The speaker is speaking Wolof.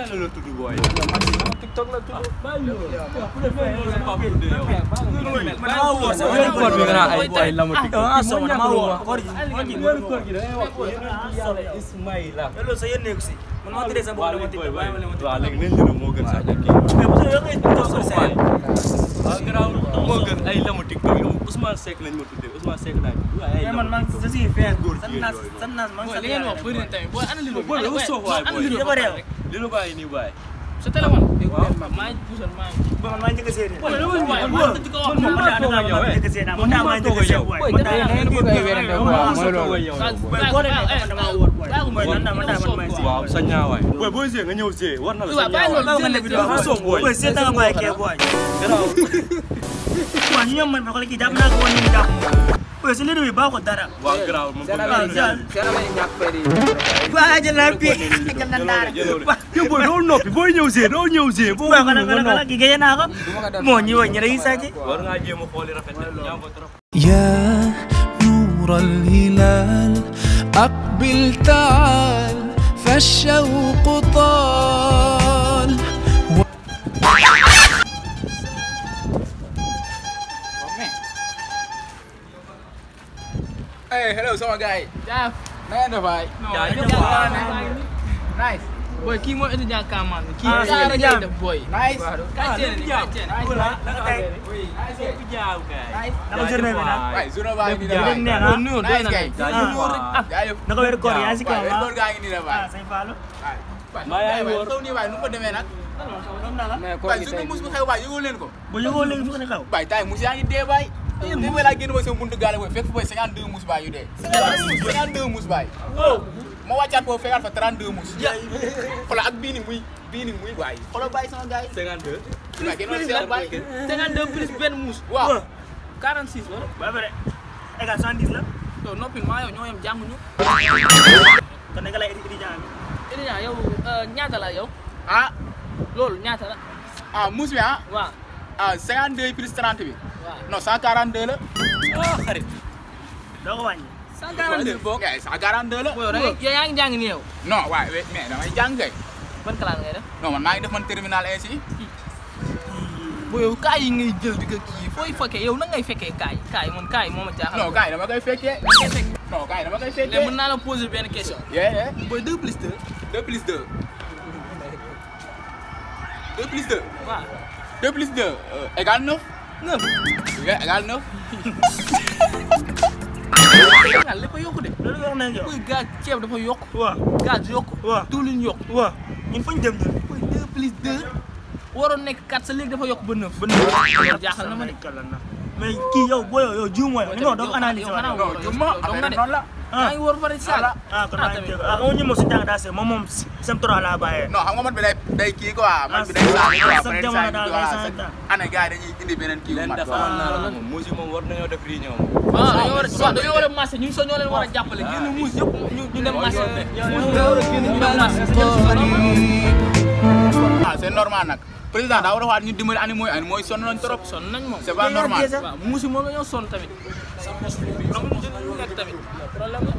la tudd boy. TikTok la tudd. Koor bi nga ay lamu TikTok. Ismaïla. Loolu sa yéen nekk si. Man maa tëddee sa bopp dama TikTok bàyyi ma leen ma TikTok. Waaw léegi nañ leen moo gën sax kii. Moo gën ay lamu TikTok yow Ousmane Seck lañ ma tuddee Ousmane Seck lañ. Mais man man je suis fier. san naas man li ngeen wax bëri na tamit booy ana li lu boy yow soo waay boy. Li lu bàyyi nii baay. sa téléphone maa ngi puusal maa ngi man maa njëkk a seede. man njëkk a seede man maa njëkk a seede boy. Waaw sa ñaawaay. Boy booy see nga ñëw see war na la sa ñaawaay. Boy seet nga bàyyi kee boy. Waaw ñu ñoom man ba xool kii jàpp naa ko woon ñu jàpp. Boy si léegi baaxoo dara. Waaw garaaw moom Waa jël naa pii. yow boy doo noppi booy ñëw see doo ñëw see. Boo ko nag gi gëj naa ko. Moo ñi woon ñi dañuy sàcc. war ngaa jéem a xooli rafet na ñaaw ko trop. يا نور الهلال أقبل تعال فالشوق طال Hey, hello sama guys. Jaaf. Na ngeen def waay. Nice. Boy, kii mooy étudiant Kaman. Kii saara ngay def boy. Nice. Kaceen. Naka journée bi nag. Waay, journée baa ngi nii la waay. Nice guy. Naka weeru koor yaa si kaw Weeru koor gaa ngi nii la waay. Sëñ Fallou. maa yaay woor. Taw nii waay nu ko demee nag. Waay, suñu mus bu xew waay yëgoo leen ko. Bu yëgoo léegi fu ko ne xaw. Waay, tay mus yaa ngi dee baay. Démb laa génn mooy sama buntu gaale booy fekk booy 52 mus baay yu dee. 52 mus baay. Ma wàccaat foofu fekkaat fa 32 mus. Xoolal ak bii ni muy waay. Xoolal baay sama gars yi. 52. Waay kenn doon seet baay. 52 plus benn mus. Waaw. 46 wala. Ba pare égal 110 la. yow noppi maa yow ñoo yem jànguñu. Kon naka lay étudiant bi. étudiant yow ñaata la yow. Ah. loolu ñaata la. Ah mus bi ah. waaw. Ah 52 plus 30 bi. waaw Non 142 la. Ah xarit. Doo ko wàññi. 142 bokk. 142 la. yow yaa ngi jàng ni yow. Non waaye mais damay jàng kay. ban classe ngay def. Non man maa ngi def man terminal ainsi. booy yow kaay yi ngay jël di ko kii fooy fekkee yow nan ngay fekkee kaay moom ma jaaxal. Non kaay dama koy fekkee. Non kaay dama koy fekkee. léegi mën naa la poser benn question. Yeah. booy 2 plus 2. 2 plus 2. 2 plus 2. waaw. 2 plus 2 égale 9. 9. Égale 9. nga lépp a yokku de. Loolu wax nañ yow. booy gaz ceeb dafa yokk. Waaw. gaz yokk. Waaw. diwlin yokk. Waaw. Ñun fu ñu dem ñun. booy 2 plus 2. waroon nekk 4 sa léegi dafa yokk ba 9. ba 9 jaaxal na ma de. Mais kii yow boo yow juum mooy non doo ko analyser xanaa waaw. wóor Non ma affaire noonu la. maa ngi wóor bari sala. Kon maa ngi dégg ah ñu mo si jàng daa se moom sem 3 laa bàyyee. Non xam nga man bi day kii quoi man bi day saa quoi sa jamono daal day saa ana gars yi dañuy indi beneen kii bu leen mat. dafa am naa la moom muus yi moom war nañoo def réunion. waaw dañoo war a marché ñun soo ñoo leen war a jàppale génn muus yëpp ñu dem marché. muus dañoo war a génn ñu dem marché. Ah c'est normal nag. Président daa war a waxaat ñu dimbali ani mooy sonn nañ trop. sonn nañ moom. C'est pas normal. waaw muus yi moom la ñoo sonn tamit. donc ñu nekk tamit problème la.